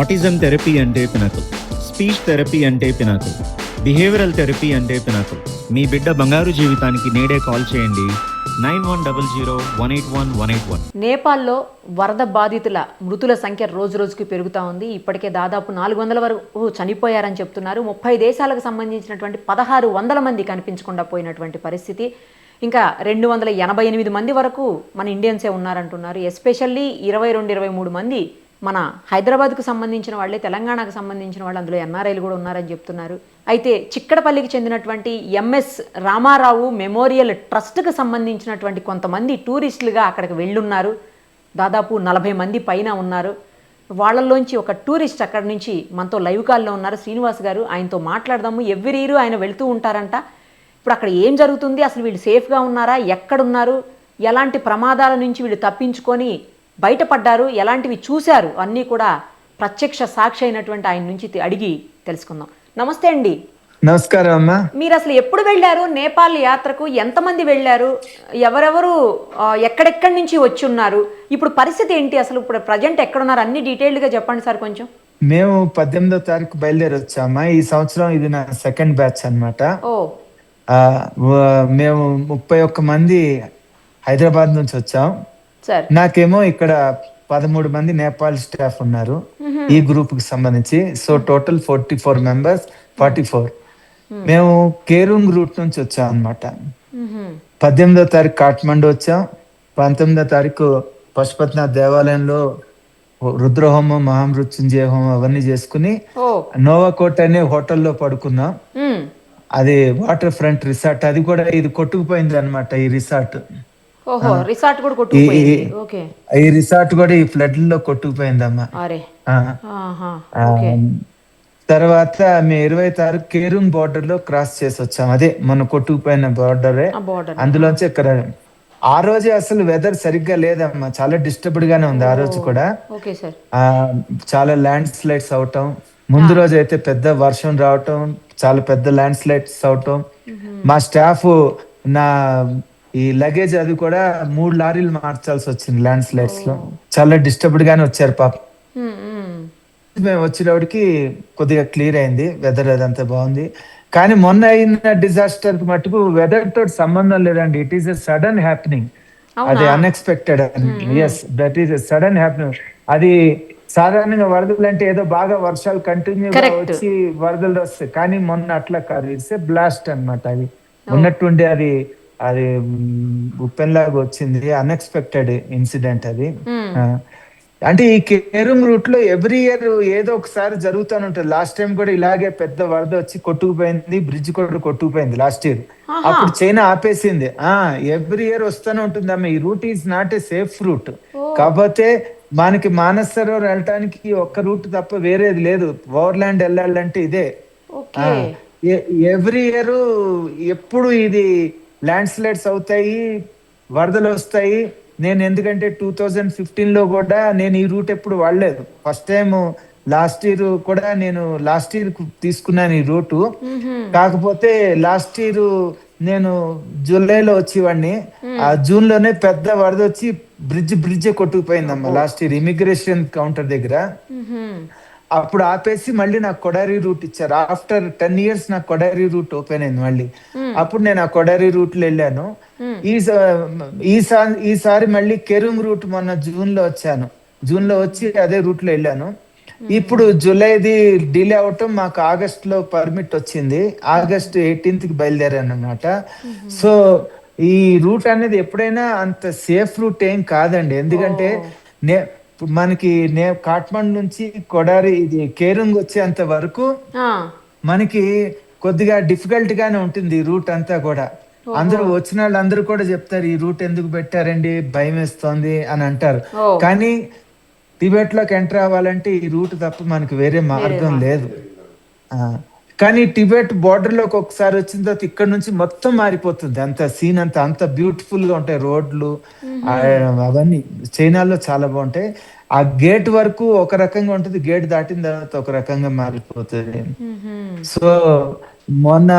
Autism therapy అంటే pinnacle, speech therapy అంటే pinnacle, behavioural therapy అంటే పినకల్. మీ బిడ్డ బంగారు జీవితానికి నేడే కాల్ చేయండి 9100181181. నేపాల్లో వరద బాధితుల మృతుల సంఖ్య రోజు రోజుకి పెరుగుతూ ఉంది. ఇప్పటికే దాదాపు 400 వరకు చనిపోయారని చెప్తున్నారు. 30 దేశాలకు సంబంధించినటువంటి 1600 మంది కనిపించకుండా పోయినటువంటి పరిస్థితి. ఇంకా 288 మంది వరకు మన ఇండియన్సే ఉన్నారంటున్నారు. ఎస్పెషల్లీ 22-23 మంది మన హైదరాబాద్కు సంబంధించిన వాళ్ళే, తెలంగాణకు సంబంధించిన వాళ్ళు, అందులో ఎన్ఆర్ఐలు కూడా ఉన్నారని చెప్తున్నారు. అయితే చిక్కడపల్లికి చెందినటువంటి ఎంఎస్ రామారావు మెమోరియల్ ట్రస్ట్కి సంబంధించినటువంటి కొంతమంది టూరిస్టులుగా అక్కడికి వెళ్ళున్నారు. దాదాపు 40 మంది పైన ఉన్నారు. వాళ్ళల్లోంచి ఒక టూరిస్ట్ అక్కడి నుంచి మనతో లైవ్ కాల్లో ఉన్నారు, శ్రీనివాస్ గారు. ఆయనతో మాట్లాడదాము. ఎవ్రీ ఇయర్ ఆయన వెళ్తూ ఉంటారంట. ఇప్పుడు అక్కడ ఏం జరుగుతుంది, అసలు వీళ్ళు సేఫ్గా ఉన్నారా, ఎక్కడున్నారు, ఎలాంటి ప్రమాదాల నుంచి వీళ్ళు తప్పించుకొని బయటపడ్డారు, ఎలాంటివి చూశారు, అన్నీ కూడా ప్రత్యక్ష సాక్షి అయినటువంటి ఆయన నుంచి అడిగి తెలుసుకుందాం. నమస్తే అండి. నమస్కారం అమ్మా. మీరు అసలు ఎప్పుడు వెళ్ళారు నేపాల్ యాత్రకు? ఎంతమంది వెళ్ళారు? ఎవరెవరు ఎక్కడెక్కడి నుంచి వచ్చి ఉన్నారు? ఇప్పుడు పరిస్థితి ఏంటి, అసలు ఇప్పుడు ప్రజెంట్ ఎక్కడున్నారు, అన్ని డీటెయిల్డ్గా చెప్పండి సార్ కొంచెం. మేము 18వ తారీఖు బయలుదేరి వచ్చామా. ఈ సంవత్సరం ఇది నా సెకండ్ బ్యాచ్ అనమాట. మేము 31 మంది హైదరాబాద్ నుంచి వచ్చాం. నాకేమో ఇక్కడ 13 మంది నేపాల్ స్టాఫ్ ఉన్నారు ఈ గ్రూప్ కి సంబంధించి. So total 44 members, 44. మేము కేరుంగ్ రూట్ నుంచి వచ్చాం అనమాట. 18వ తారీఖు కాఠ్మండు వచ్చాం. 19వ తారీఖు పశుపతినాథ్ దేవాలయంలో రుద్రహోమం, మహామృత్యుంజయ హోమం అవన్నీ చేసుకుని నోవాకోట్ అనే హోటల్లో పడుకున్నాం. అది వాటర్ ఫ్రంట్ రిసార్ట్. అది కూడా ఇది కొట్టుకుపోయింది అనమాట ఈ రిసార్ట్. ఈ రిసార్ట్ కూడా ఈ ఫ్లడ్ లో కొట్టుకుపోయిందమ్మా. తర్వాత మేము 20వ తారీఖు కేరుంగ్ బోర్డర్ లో క్రాస్ చేసి వచ్చాం. అదే మన కొట్టుకుపోయిన బోర్డరే. అందులోంచి ఇక్కడ ఆ రోజే అసలు వెదర్ సరిగ్గా లేదమ్మా, చాలా డిస్టర్బ్డ్ గానే ఉంది ఆ రోజు కూడా. చాలా ల్యాండ్ స్లైడ్స్ అవటం, ముందు రోజు అయితే పెద్ద వర్షం రావటం, చాలా పెద్ద ల్యాండ్ స్లైడ్స్ అవటం. మా స్టాఫ్ నా ఈ లగేజ్ అది కూడా 3 లారీలు మార్చాల్సి వచ్చింది ల్యాండ్ స్లైడ్స్ లో. చాలా డిస్టర్బ్డ్ గానే వచ్చారు పాప. మేము వచ్చేటప్పటికి కొద్దిగా క్లియర్ అయింది, వెదర్ అదంతా బాగుంది. కానీ మొన్న అయిన డిజాస్టర్ మటుకు వెదర్ తోటి సంబంధం లేదండి. It is a sudden happening. అది unexpected. Yes, that is a sudden happening. అది సాధారణంగా వరదలు అంటే ఏదో బాగా వర్షాలు కంటిన్యూగా వచ్చి వరదలు వస్తాయి, కానీ మొన్న అట్లా కాదు. ఇట్స్ ఏ బ్లాస్ట్ అనమాట. అది ఉన్నట్టుండి అది అది ఉప్పెన్లాగా వచ్చింది. అన్ఎక్స్పెక్టెడ్ ఇన్సిడెంట్ అది. అంటే ఈ కేరుంగ్ రూట్ లో ఎవ్రీ ఇయర్ ఏదో ఒకసారి జరుగుతూనే ఉంటుంది. లాస్ట్ టైం కూడా ఇలాగే పెద్ద వరద వచ్చి కొట్టుకుపోయింది, బ్రిడ్జ్ కూడా కొట్టుకుపోయింది లాస్ట్ ఇయర్. అప్పుడు చైనా ఆపేసింది. ఎవ్రీ ఇయర్ వస్తూనే ఉంటుంది అమ్మ. ఈ route is not a safe route. కాకపోతే మనకి మానస్ సరోవర్ వెళ్ళటానికి ఒక్క రూట్ తప్ప వేరేది లేదు. ఓవర్లాండ్ వెళ్ళాలంటే ఇదే. ఎవ్రీ ఇయర్ ఎప్పుడు ఇది ల్యాండ్ స్లైడ్స్ అవుతాయి, వరదలు వస్తాయి. నేను ఎందుకంటే 2015 లో కూడా నేను ఈ రూట్ ఎప్పుడు వాడలేదు. ఫస్ట్ టైం లాస్ట్ ఇయర్ కూడా నేను లాస్ట్ ఇయర్ తీసుకున్నాను ఈ రూటు. కాకపోతే లాస్ట్ ఇయర్ నేను జూలైలో వచ్చేవాడిని. ఆ జూన్ లోనే పెద్ద వరద వచ్చి బ్రిడ్జ్ కొట్టుకుపోయిందమ్మా లాస్ట్ ఇయర్ ఇమిగ్రేషన్ కౌంటర్ దగ్గర. అప్పుడు ఆపేసి మళ్ళీ నాకు కొడారి రూట్ ఇచ్చారు. ఆఫ్టర్ 10 ఇయర్స్ నాకు కొడారి రూట్ ఓపెన్ అయింది మళ్ళీ. అప్పుడు నేను ఆ కొడారి రూట్ లో వెళ్ళాను. ఈసారి మళ్ళీ కేరుంగ్ రూట్ మొన్న జూన్ లో వచ్చాను. జూన్ లో వచ్చి అదే రూట్ లో వెళ్ళాను. ఇప్పుడు జూలైది డిలే అవటం, మాకు ఆగస్ట్ లో పర్మిట్ వచ్చింది. ఆగస్ట్ 18th కి బయలుదేరాను అనమాట. సో ఈ రూట్ అనేది ఎప్పుడైనా అంత సేఫ్ రూట్ ఏం కాదండి. ఎందుకంటే మనకి కాఠ్మండు నుంచి కొడారి ఇది కేరుంగ్ వచ్చేంత వరకు మనకి కొద్దిగా డిఫికల్ట్ గానే ఉంటుంది ఈ రూట్ అంతా కూడా. అందరూ వచ్చిన వాళ్ళు అందరూ కూడా చెప్తారు, ఈ రూట్ ఎందుకు పెట్టారండి, భయం వేస్తోంది అని అంటారు. కానీ టిబెట్ లోకి ఎంటర్ అవ్వాలంటే ఈ రూట్ తప్ప మనకి వేరే మార్గం లేదు. కానీ టిబెట్ బోర్డర్ లోకి ఒకసారి వచ్చిన తర్వాత ఇక్కడ నుంచి మొత్తం మారిపోతుంది. అంత సీన్ అంత బ్యూటిఫుల్ గా ఉంటాయి రోడ్లు అవన్నీ. చైనాలో చాలా బాగుంటాయి. ఆ గేట్ వరకు ఒక రకంగా ఉంటుంది, గేట్ దాటిన తర్వాత ఒక రకంగా మారిపోతుంది. సో మొన్న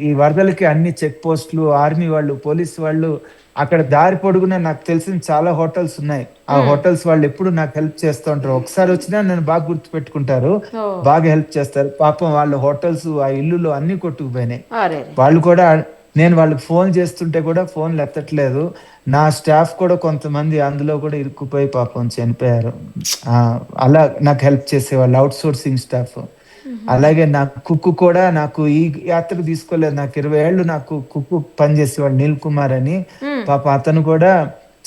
ఈ వరదలకి అన్ని చెక్ పోస్టులు, ఆర్మీ వాళ్ళు, పోలీస్ వాళ్ళు అక్కడ దారి పొడుగునా నాకు తెలిసిన చాలా హోటల్స్ ఉన్నాయి. ఆ హోటల్స్ వాళ్ళు ఎప్పుడు నాకు హెల్ప్ చేస్తూ ఉంటారు. ఒకసారి వచ్చినా నన్ను బాగా గుర్తు పెట్టుకుంటారు, ఓ బాగా హెల్ప్ చేస్తారు. పాపం వాళ్ళ హోటల్స్ ఆ ఇల్లులు అన్ని కొట్టుకుపోయినాయి. అరే వాళ్ళు కూడా, నేను వాళ్ళకి ఫోన్ చేస్తుంటే కూడా ఫోన్లు ఎత్తట్లేదు. నా స్టాఫ్ కూడా కొంతమంది అందులో కూడా ఇరుక్కుపోయి పాపం చనిపోయారు. ఆ, అలా నాకు హెల్ప్ చేసేవాళ్ళు అవుట్ సోర్సింగ్ స్టాఫ్. అలాగే నాకు కుక్కు కూడా నాకు ఈ యాత్రకు తీసుకోలేదు. నాకు 20 ఏళ్ళు నాకు కుక్కు పనిచేసేవాడు నీల్ కుమార్ అని. ఉమ్. పాప అతను కూడా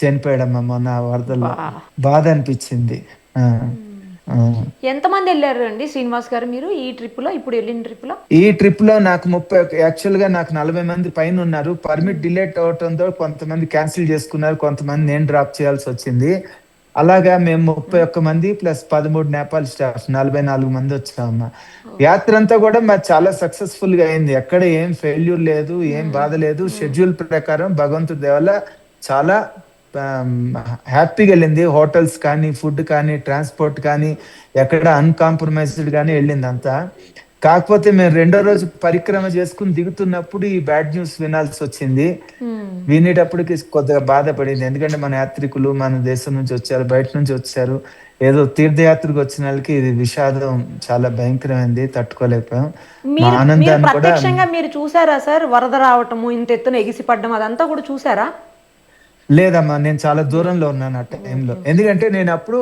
చనిపోయాడమ్మా మొన్న వరదల్లో. బా బాధ అనిపించింది. ఆ, ఆ. ఎంతమంది వెళ్ళారు అండి శ్రీనివాస్ గారు మీరు ఈ ట్రిప్లో, ఇప్పుడు వెళ్ళిన ట్రిప్లో? ఈ ట్రిప్ లో నాకు 30, యాక్చువల్ గా నాకు 40 మంది పైన ఉన్నారు. పర్మిట్ డిలేట్ అవడంతో కొంతమంది క్యాన్సిల్ చేసుకున్నారు, కొంతమంది నేను డ్రాప్ చేయాల్సి వచ్చింది. అలాగా మేము 31 మంది ప్లస్ 13 నేపాల్ స్టాఫ్ 44 మంది వచ్చామమ్మా. యాత్ర అంతా కూడా మాది చాలా సక్సెస్ఫుల్ గా అయింది. ఎక్కడ ఏం ఫెయిల్యూర్ లేదు, ఏం బాధ లేదు. షెడ్యూల్ ప్రకారం భగవంతుడి దయ వల్ల చాలా హ్యాపీగా వెళ్ళింది. హోటల్స్ కానీ, ఫుడ్ కానీ, ట్రాన్స్పోర్ట్ కానీ ఎక్కడ అన్కాంప్రమైజ్డ్ గానే వెళ్ళింది అంతా. కాకపోతే మేము రెండో రోజు పరిక్రమ చేసుకుని దిగుతున్నప్పుడు ఈ బ్యాడ్ న్యూస్ వినాల్సి వచ్చింది. వినేటప్పటికి కొద్దిగా బాధపడింది. ఎందుకంటే మన యాత్రికులు మన దేశం నుంచి వచ్చారు, బయట నుంచి వచ్చారు. ఏదో తీర్థయాత్రకు వచ్చిన వాళ్ళకి ఇది విషాదం చాలా భయంకరమైంది, తట్టుకోలేకపోయాం. మా మీరు మీరు ఆనందాన్ని కూడా ప్రత్యక్షంగా మీరు చూసారా సార్ వరద రావటము, ఇంత ఎత్తున ఎగిసిపడ్డం అదంతా కూడా చూసారా? లేదమ్మా, నేను చాలా దూరంలో ఉన్నాను ఆ టైంలో. ఎందుకంటే నేను అప్పుడు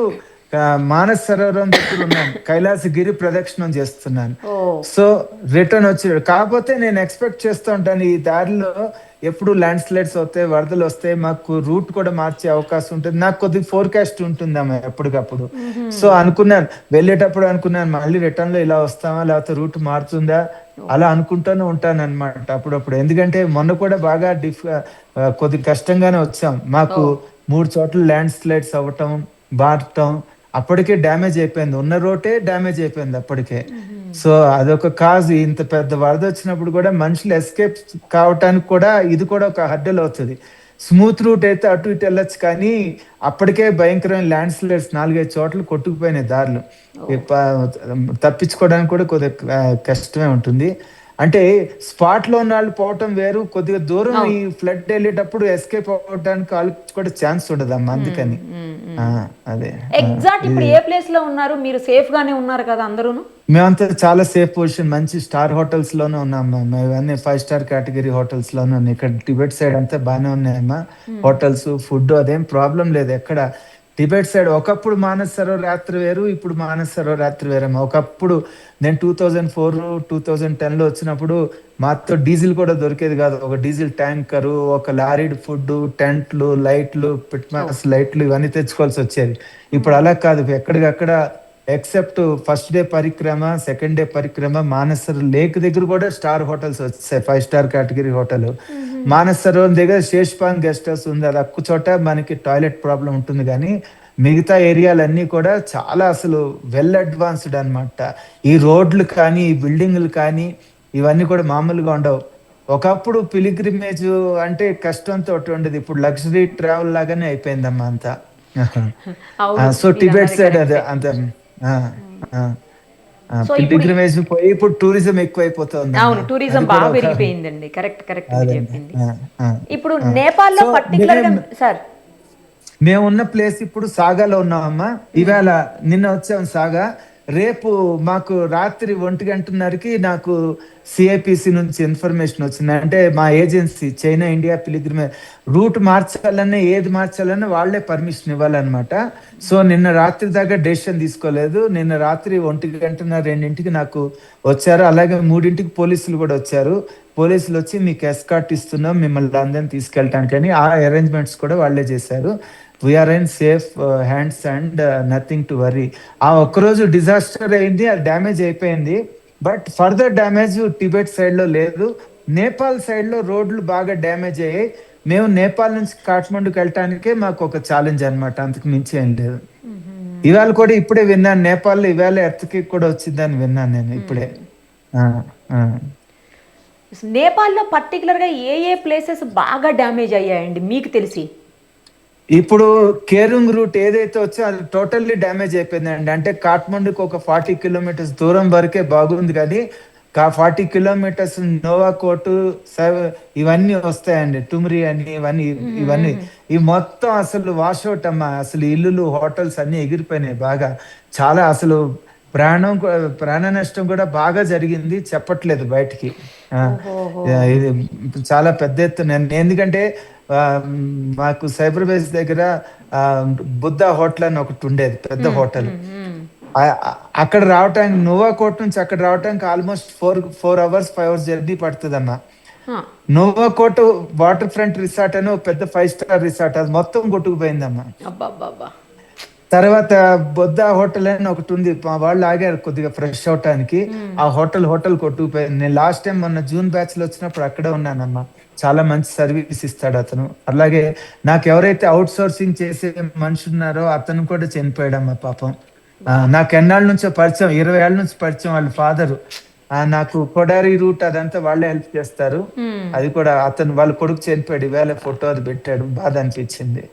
మానస్ సరోవరం దగ్గర ఉన్నాను, కైలాసగిరి ప్రదక్షిణం చేస్తున్నాను. ఓ సో రిటర్న్ వచ్చాడు. కాకపోతే నేను ఎక్స్పెక్ట్ చేస్తూ ఉంటాను ఈ దారిలో ఎప్పుడు ల్యాండ్ స్లైడ్స్ వస్తాయి, వరదలు వస్తాయి, మాకు రూట్ కూడా మార్చే అవకాశం ఉంటుంది. నాకు కొద్దిగా ఫోర్కాస్ట్ ఉంటుందమ్మా ఎప్పటికప్పుడు. సో అనుకున్నాను, వెళ్ళేటప్పుడు అనుకున్నాను మళ్ళీ రిటర్న్ లో ఇలా వస్తామా లేకపోతే రూట్ మారుతుందా, అలా అనుకుంటూనే ఉంటాను అనమాట అప్పుడప్పుడు. ఎందుకంటే మొన్న కూడా బాగా కొద్దిగా కష్టంగానే వచ్చాం. మాకు 3 చోట్ల ల్యాండ్ స్లైడ్స్ అవ్వటం, బారటం, అప్పటికే డ్యామేజ్ అయిపోయింది. ఉన్న రోటే డ్యామేజ్ అయిపోయింది అప్పటికే. సో అదొక కాజ్. ఇంత పెద్ద వరద వచ్చినప్పుడు కూడా మనుషులు ఎస్కేప్ కావటానికి కూడా ఇది కూడా ఒక హర్డల్ అవుతుంది. స్మూత్ రూట్ అయితే అటు ఇటు వెళ్ళొచ్చు, కానీ అప్పటికే భయంకరమైన ల్యాండ్ స్లైడ్స్ 4-5 చోట్ల కొట్టుకుపోయినాయి దారులు. తప్పించుకోవడానికి కూడా కొద్దిగా కష్టమే ఉంటుంది. అంటే స్పాట్ లో ఉన్న వాళ్ళు పోవటం వేరు, కొద్దిగా దూరం ఈ ఫ్లడ్ వెళ్ళేటప్పుడు ఎస్కేప్ అవ్వడానికి వాళ్ళకి కూడా ఛాన్స్ ఉండదు అమ్మా. అందుకని అదే ఎగ్జాక్ట్ ఇప్పుడు ఏ ప్లేస్ లో ఉన్నారు మీరు? సేఫ్ గానే ఉన్నారు కదా అందరూను? మేమంతా చాలా సేఫ్ పొజిషన్, మంచి స్టార్ హోటల్స్ లోనే ఉన్నామా. మేమన్నీ 5 స్టార్ కేటగిరీ హోటల్స్ లోనే ఉన్నాయి. ఇక్కడ టిబెట్ సైడ్ అంతా బాగానే ఉన్నాయమ్మా. హోటల్స్, ఫుడ్ అదేం ప్రాబ్లం లేదు ఎక్కడ. టిబెట్ సైడ్ ఒకప్పుడు మానస్ సరోవర్ యాత్ర వేరు, ఇప్పుడు మానస్ సరోవర్ యాత్ర వేరమ్మా. ఒకప్పుడు నేను 2004, 2010 లో వచ్చినప్పుడు మాతో డీజిల్ కూడా దొరికేది కాదు. ఒక డీజిల్ ట్యాంకరు, ఒక లారీడ్ ఫుడ్, టెంట్లు, లైట్లు, పిట్మాస్ లైట్లు ఇవన్నీ తెచ్చుకోవాల్సి వచ్చేది. ఇప్పుడు అలా కాదు. ఎక్కడికక్కడ ఎక్సెప్ట్ ఫస్ట్ డే పరిక్రమ, సెకండ్ డే పరిక్రమ, మానసర్ లేక్ దగ్గర కూడా స్టార్ హోటల్స్ వచ్చాయి. 5 star category hotel. Manas Sarovar దగ్గర శేష్పాన్ గెస్ట్ హౌస్ ఉంది. అది అక్కు చోట మనకి టాయిలెట్ ప్రాబ్లం ఉంటుంది, కానీ మిగతా ఏరియాలన్నీ కూడా చాలా అసలు వెల్ అడ్వాన్స్డ్ అన్నమాట. ఈ రోడ్లు కానీ, ఈ బిల్డింగ్లు కానీ ఇవన్నీ కూడా మామూలుగా ఉండవు. ఒకప్పుడు పిలిగ్రిమేజ్ అంటే కష్టంతో ఉండేది, ఇప్పుడు లగ్జరీ ట్రావెల్ లాగానే అయిపోయిందమ్మా అంతా. సో టిబెట్ సైడ్ అదే అంత పిలిగ్రిమేజ్ పోయి ఇప్పుడు టూరిజం ఎక్కువైపోతుంది. అవును, టూరిజం బాగా పెరిగిపోయిందండి. కరెక్ట్ కరెక్ట్ చెప్పింది. ఇప్పుడు నేపాల్ లో పర్టికులర్ గా సార్ మేమున్న ప్లేస్ ఇప్పుడు సాగాలో ఉన్నామమ్మా. ఇవాళ నిన్న వచ్చాం సాగా. రేపు మాకు రాత్రి 1:00 నాకు సిఐపిసి నుంచి ఇన్ఫర్మేషన్ వచ్చింది. అంటే మా agency China India pilgrimage route మార్చాలన్నా ఏది మార్చాలన్నా వాళ్ళే పర్మిషన్ ఇవ్వాలన్నమాట. సో నిన్న రాత్రి దాకా డెసిషన్ తీసుకోలేదు. నిన్న రాత్రి 1:30, 2 నాకు వచ్చారు. అలాగే 3 పోలీసులు కూడా వచ్చారు. పోలీసులు వచ్చి మీకు ఎస్కార్ట్ ఇస్తున్నాం, మిమ్మల్ని అందరిని తీసుకెళ్ళటానికి అని ఆ అరేంజ్మెంట్స్ కూడా వాళ్ళే చేశారు. We're in safe hands and nothing to worry. ఆ ఒక్కరోజు డిజాస్టర్ అయింది, అది డ్యామేజ్ అయిపోయింది. But further damage Tibet side లో లేదు. నేపాల్ సైడ్ లో రోడ్లు బాగా డ్యామేజ్ అయ్యాయి. మేము నేపాల్ నుంచి కాఠ్మండూకి వెళ్ళటానికే మాకు ఒక ఛాలెంజ్ అనమాట, అంతకు మించి ఏం లేదు. ఇవాళ కూడా ఇప్పుడే విన్నాను, నేపాల్లో ఇవాళ ఎర్త్కి కూడా వచ్చిందని విన్నాను నేను ఇప్పుడే. నేపాల్లో పర్టికులర్ గా ఏ ఏ ప్లేసెస్ బాగా డ్యామేజ్ అయ్యాయండి మీకు తెలిసి? ఇప్పుడు కేరుంగ్ రూట్ ఏదైతే వచ్చో అది టోటల్లీ డ్యామేజ్ అయిపోయిందండి. అంటే కాఠ్మండూకి ఒక 40 కిలోమీటర్స్ దూరం వరకే బాగుంది, కానీ 40 కిలోమీటర్స్ నోవా కోటు ఇవన్నీ వస్తాయండి, టుమ్రి అని ఇవన్నీ ఈ మొత్తం అసలు వాషౌట్ అమ్మా. అసలు ఇల్లులు హోటల్స్ అన్ని ఎగిరిపోయినాయి బాగా. చాలా అసలు ప్రాణ నష్టం కూడా బాగా జరిగింది, చెప్పట్లేదు బయటికి. ఆ, ఇది చాలా పెద్ద ఎత్తున. ఎందుకంటే ఆ, మాకు సైబర్ బేస్ దగ్గర ఆ, బుద్ధ హోటల్ అని ఒకటి ఉండేది, పెద్ద హోటల్. అక్కడ రావటానికి నోవా కోట్ నుంచి అక్కడ రావటానికి ఆల్మోస్ట్ 4 hours 5 hours జర్నీ పడుతుందమ్మా. Nuwakot waterfront resort అని ఒక పెద్ద 5 star రిసార్ట్, అది మొత్తం కొట్టుకుపోయిందమ్మా. తర్వాత బొద్ద హోటల్ అని ఒకటి ఉంది, వాళ్ళు ఆగారు కొద్దిగా ఫ్రెష్ అవటానికి. ఆ హోటల్ కొట్టుకుపోయింది. నేను లాస్ట్ టైం మొన్న జూన్ బ్యాచ్ లో వచ్చినప్పుడు అక్కడే ఉన్నానమ్మా. చాలా మంచి సర్వీస్ ఇస్తాడు అతను. అలాగే నాకు ఎవరైతే అవుట్ సోర్సింగ్ చేసే మనిషి ఉన్నారో అతను కూడా చనిపోయాడమ్మా పాపం. నాకు ఎన్నాళ్ళ నుంచో పరిచయం, 20 ఏళ్ళ నుంచి పరిచయం. వాళ్ళ ఫాదరు నాకు కొడారి రూట్ అదంతా వాళ్ళే హెల్ప్ చేస్తారు. అది కూడా వాళ్ళ కొడుకు చనిపోయాడు, ఈవేళ ఫోటో అది పెట్టాడు, బాధ అనిపించింది.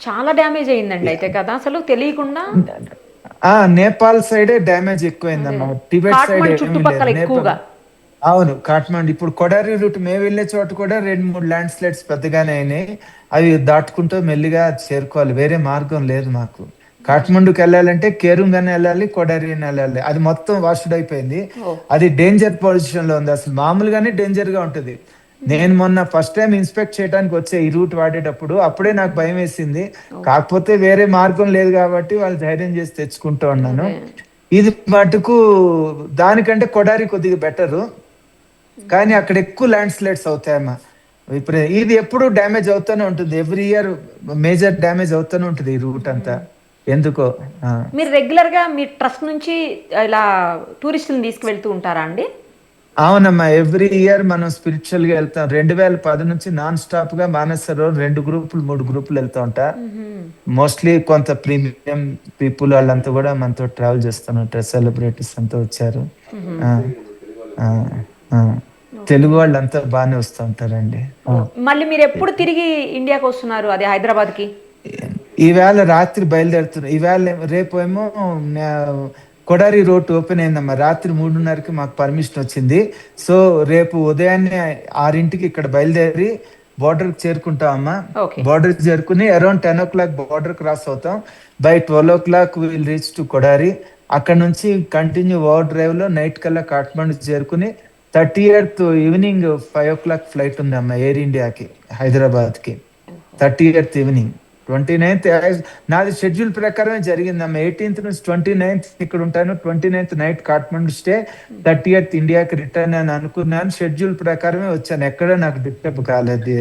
చాలా డ్యామేజ్ అయిందండి అయితే కదా, అసలు తెలియకుండా. నేపాల్ సైడే డ్యామేజ్ ఎక్కువైందమ్మా, టిబెట్ సైడ్ చుట్టుపక్కల ఎక్కువగా. అవును, కాఠ్మండు. ఇప్పుడు కొడారి రూట్ మేము వెళ్ళే చోట కూడా 2-3 ల్యాండ్ స్లైడ్స్ పెద్దగానే అయినాయి. అవి దాటుకుంటూ మెల్లిగా చేరుకోవాలి, వేరే మార్గం లేదు మాకు. కాఠ్మండుకి వెళ్ళాలంటే కేరుంగ్ అని వెళ్ళాలి, కొడారి అని వెళ్ళాలి. అది మొత్తం వాష్డ్ అయిపోయింది. అది డేంజర్ పొజిషన్ లో ఉంది, అసలు మామూలుగానే డేంజర్ గా ఉంటుంది. నేను మొన్న ఫస్ట్ టైం ఇన్స్పెక్ట్ చేయడానికి వచ్చే ఈ రూట్ వాడేటప్పుడు అప్పుడే నాకు భయం వేసింది. కాకపోతే వేరే మార్గం లేదు కాబట్టి వాళ్ళు ధైర్యం చేసి తెచ్చుకుంటూ ఉన్నాను. ఇది మటుకు దానికంటే కొడారి కొద్దిగా బెటరు, కానీ అక్కడ ఎక్కువ ల్యాండ్ స్లైడ్స్ అవుతాయమ్మా. ఇప్పుడు ఇది ఎప్పుడు డ్యామేజ్ అవుతూనే ఉంటుంది, ఎవ్రీ ఇయర్ మేజర్ డ్యామేజ్ అవుతూనే ఉంటుంది ఈ రూట్ అంతా. ఎందుకో. మీరు రెగ్యులర్ గా మీ ట్రస్ట్ నుంచి ఇలా టూరిస్టులను తీసుకువెళ్తూ ఉంటారా అండి? అవునమ్మా, ఎవ్రీ ఇయర్ మనం స్పిరిచువల్ గా వెళ్తాం. 2010 నుంచి నాన్ స్టాప్ గా మానసరోవర్ 2 గ్రూపులు 3 గ్రూపులు వెళ్తా ఉంటా. మోస్ట్లీ కొంత ప్రీమియం పీపుల్ వాళ్ళంతా కూడా మనతో ట్రావెల్ చేస్తున్నట్టు, సెలబ్రిటీస్ అంతా వచ్చారు. తెలుగు వాళ్ళంతా బాగానే వస్తూ ఉంటారండి. మళ్ళీ మీరు ఎప్పుడు తిరిగి ఇండియాకి వస్తున్నారు, అదే హైదరాబాద్ కి? ఈవేళ రాత్రి బయలుదేరుతున్నారు. రేపు ఏమో కొడారి రోడ్ ఓపెన్ అయిందమ్మా. రాత్రి 3:30కి మాకు పర్మిషన్ వచ్చింది. సో రేపు ఉదయాన్నే 6ంటికి ఇక్కడ బయలుదేరి బోర్డర్ చేరుకుంటామమ్మా. బోర్డర్ చేరుకుని అరౌండ్ 10 o'clock బోర్డర్ క్రాస్ అవుతాం. By 12 o'clock will reach to Kodari. అక్కడ నుంచి కంటిన్యూ ఓవర్ డ్రైవ్ లో నైట్ కల్లా కాఠ్మండు చేరుకుని 30th ఈవినింగ్ 5 o'clock ఫ్లైట్ ఉంది అమ్మా ఎయిర్ ఇండియాకి హైదరాబాద్ కి. 30th evening. 29th నాది షెడ్యూల్ ప్రకారమే జరిగిందమ్మా. 18th నుంచి 29th ఇక్కడ ఉంటాను, 29th night Kathmandu stay, 30th ఇండియాకి రిటర్న్ అని అనుకున్నాను. షెడ్యూల్ ప్రకారమే వచ్చాను, ఎక్కడ నాకు డిస్టర్బ్ కాలేదు.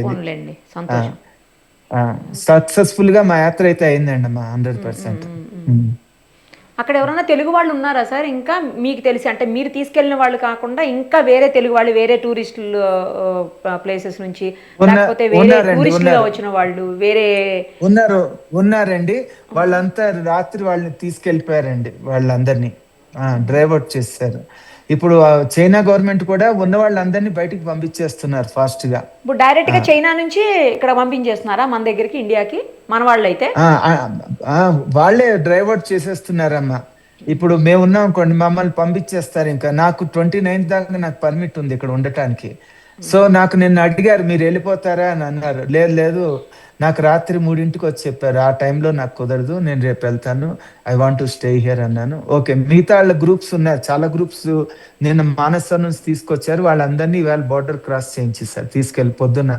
సక్సెస్ఫుల్ గా మా యాత్ర అయితే అయిందండి అమ్మా, 100%. అక్కడ ఎవరైనా తెలుగు వాళ్ళు ఉన్నారా సార్ ఇంకా మీకు తెలిసి? అంటే మీరు తీసుకెళ్లిన వాళ్ళు కాకుండా ఇంకా వేరే తెలుగు వాళ్ళు, వేరే టూరిస్టులు ప్లేసెస్ నుంచి, లేకపోతే వేరే టూరిస్టులుగా వచ్చిన వాళ్ళు వేరే ఉన్నారండి. వాళ్ళంతా రాత్రి వాళ్ళని తీసుకెళ్లిపోయారండి, వాళ్ళందరినీ డ్రైవ్ అవుట్ చేశారు. ఇప్పుడు చైనా గవర్నమెంట్ కూడా ఉన్న వాళ్ళందరినీ బయటికి పంపించేస్తున్నారు ఫాస్ట్ గా. ఇప్పుడు డైరెక్ట్ గా చైనా నుంచి ఇక్కడ పంపించేస్తున్నారా మన దగ్గరికి, ఇండియాకి? మన వాళ్ళు అయితే వాళ్ళే డ్రైవ్ అవుట్ చేసేస్తున్నారమ్మా. ఇప్పుడు మేము ఉన్నాం అనుకోండి, మమ్మల్ని పంపించేస్తారు. ఇంకా నాకు 29th దాకా నాకు పర్మిట్ ఉంది ఇక్కడ ఉండటానికి. సో నాకు నిన్న అడిగారు మీరు వెళ్ళిపోతారా అని అన్నారు. లేదు, నాకు రాత్రి 3ంటికి వచ్చి చెప్పారు, ఆ టైంలో నాకు కుదరదు, నేను రేపు వెళ్తాను, I want to stay here అన్నాను. ఓకే, మిగతా వాళ్ళ గ్రూప్స్ ఉన్నారు, చాలా గ్రూప్స్ నిన్న మానస నుంచి తీసుకొచ్చారు. వాళ్ళందరినీ ఇవాళ బోర్డర్ క్రాస్ చేయించేసారు తీసుకెళ్ళి. పొద్దున్న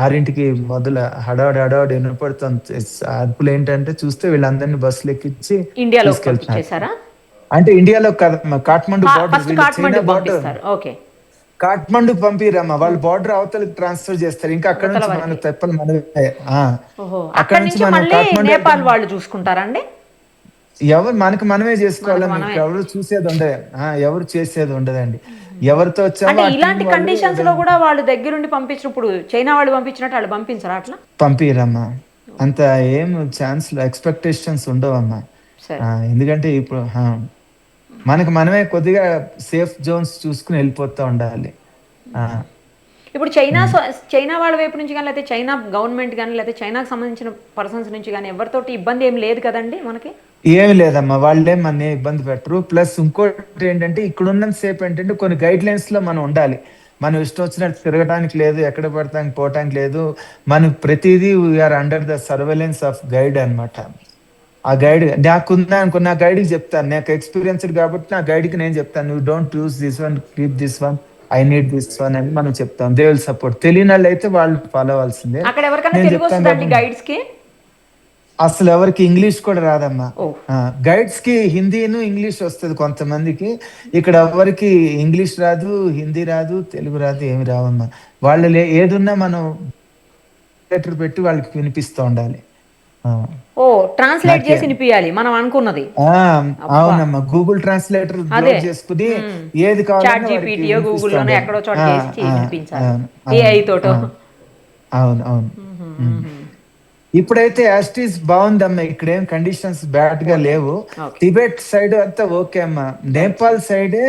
6ంటికి మొదలు హడావుడి వినపడుతుంది. అప్పులు ఏంటంటే చూస్తే వీళ్ళందరినీ బస్సులు ఎక్కించి తీసుకెళ్తున్నారు. అంటే ఇండియాలో కాఠ్మండు బోర్డర్, కాఠ్మండు పంపిరమ్మా, వాళ్ళు బార్డర్ అవతలకి ట్రాన్స్ఫర్ చేస్తారు. ఇంకా అక్కడ నుంచి మన తెప్పలు మనమే. అక్కడ నుంచి నేపాల్ వాళ్ళు చూసుకుంటారండి. ఎవరు మనమే చేసుకోవాలి, ఎవరు చూసేది ఉండదు, ఎవరు చేసేది ఉండదండి. ఎవరితో వచ్చామో ఇలాంటి కండిషన్స్ లో కూడా వాళ్ళు దగ్గరుండి పంపించినప్పుడు చైనా వాళ్ళు పంపించినట్టు వాళ్ళు పంపించరా? అట్లా పంపిరమ్మా, అంత ఏం ఛాన్స్ ఎక్స్పెక్టేషన్స్ ఉండవమ్మా. ఎందుకంటే ఇప్పుడు మనమే కొద్దిగా సేఫ్ జోన్స్ చూసుకుని వెళ్ళిపోతూ ఉండాలి. ఇప్పుడు చైనా వాళ్ళ వైపు నుంచి కానీ, లేకపోతే చైనా గవర్నమెంట్ కానీ, లేకపోతే చైనాకు సంబంధించిన పర్సన్స్ నుంచి కానీ ఎవరితోటి ఇబ్బంది ఏం లేదు కదండి మనకి? ఏమి లేదమ్మా, వాళ్ళేం మన ఇబ్బంది పెట్టరు. ప్లస్ ఇంకోటి ఏంటంటే ఇక్కడ ఉన్నంత సేపు ఏంటంటే కొన్ని గైడ్ లైన్స్ లో మనం ఉండాలి. మనం ఇష్టం వచ్చినట్టు తిరగడానికి లేదు, ఎక్కడ పడటానికి పోవటానికి లేదు. మనం ప్రతిదీ we're under the surveillance of guide అన్నమాట. ఆ గైడ్ నాకుందా అనుకో, నా గైడ్కి చెప్తాను, నాకు ఎక్స్పీరియన్స్డ్ కాబట్టి నా గైడ్కి నేను చెప్తాను, you don't use this one, keep this one, I need this one అని మనం చెప్తాం. They will support. తెలియని వాళ్ళు అయితే వాళ్ళు ఫాలో అవ్వాల్సిందే. అక్కడ ఎవరికైనా నేను తెలుగు చెప్తాను వస్తుందండి కాబట్టి గైడ్స్ కి? అసలు ఎవరికి ఇంగ్లీష్ కూడా రాదమ్మా. ఓ గైడ్స్ కి హిందీను ఇంగ్లీష్ వస్తుంది కొంతమందికి. ఇక్కడ ఎవరికి ఇంగ్లీష్ రాదు, హిందీ రాదు, తెలుగు రాదు, ఏమి రావమ్మా. వాళ్ళు ఏదున్నా మనం లెటర్ పెట్టి వాళ్ళకి వినిపిస్తూ ఉండాలి. ఆ, ఓ ట్రాన్స్లేట్ నాకే చేసి వినిపియాలి మనం అనుకున్నది. ఆ, అబ్బా అవునమ్మా, గూగుల్ ట్రాన్స్లేటర్ అదే లోడ్ చేసుకుని ఏది చాట్ కావాలన్నా వారికి జీపీటీయో వినిపిస్తూ గూగుల్లోనో ఉండాలి. ఎక్కడో చోట ఆ, చేసి ఆ, వినిపించాలి అవును, ఏఐ అవును, తోటో. అవును, అవును. ఉమ్. ఇప్పుడైతే యాస్టీస్ బాగుందమ్మా, ఇక్కడేం కండిషన్స్ బ్యాడ్ గా ఓకే లేవు. ఓకే టిబెట్ సైడ్ అంతా ఓకే అమ్మా. రైట్ నేపాల్ సార్ సైడే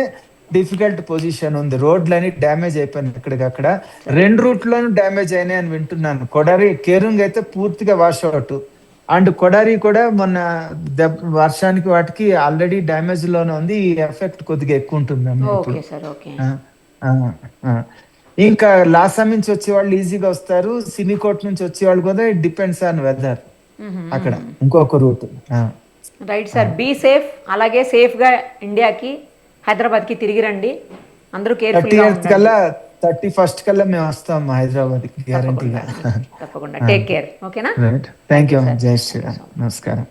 డిఫికల్ట్ పొజిషన్ ఉంది, రోడ్లని డ్యామేజ్ అయిపోయినాయి ఇక్కడికక్కడ. సరే రెండు రూట్లోనూ డ్యామేజ్ అయినాయి అని వింటున్నాను. కొడారి కేరుంగ్ అయితే పూర్తిగా వాష్ అవుట్, అండ్ కొడారి కూడా మొన్న వర్షానికి వాటికి ఆల్రెడీ డ్యామేజ్ లోనే ఉంది. ఈ ఎఫెక్ట్ కొద్దిగా ఎక్కువ ఉంటుందమ్మా ఇప్పుడు. ఓకే సార్ ఓకే ఆ, ఆ, ఆ. ఇంకా లాసా నుంచి వచ్చే వాళ్ళు ఈజీగా వస్తారు, సిమికోట్ నుంచి వచ్చే వాళ్ళు కూడా ఇట్ డిపెండ్స్ ఆన్ వెదర్. అక్కడ ఇంకొక route. Right sir, be safe. అలాగే సేఫ్గా ఇండియాకి హైదరాబాద్కి తిరిగి రండి. అందరూ 30 కేర్ఫుల్గా years ఉండండి. కల్లా 31st కల్లా మేము వస్తాం హైదరాబాద్ కి తప్పకుండా గ్యారంటీగా. అండి, తప్పకుండా. Take care. ఓకేనా? Right, thank thank you you, sir. జై thank you Sriram, so much. నమస్కారం.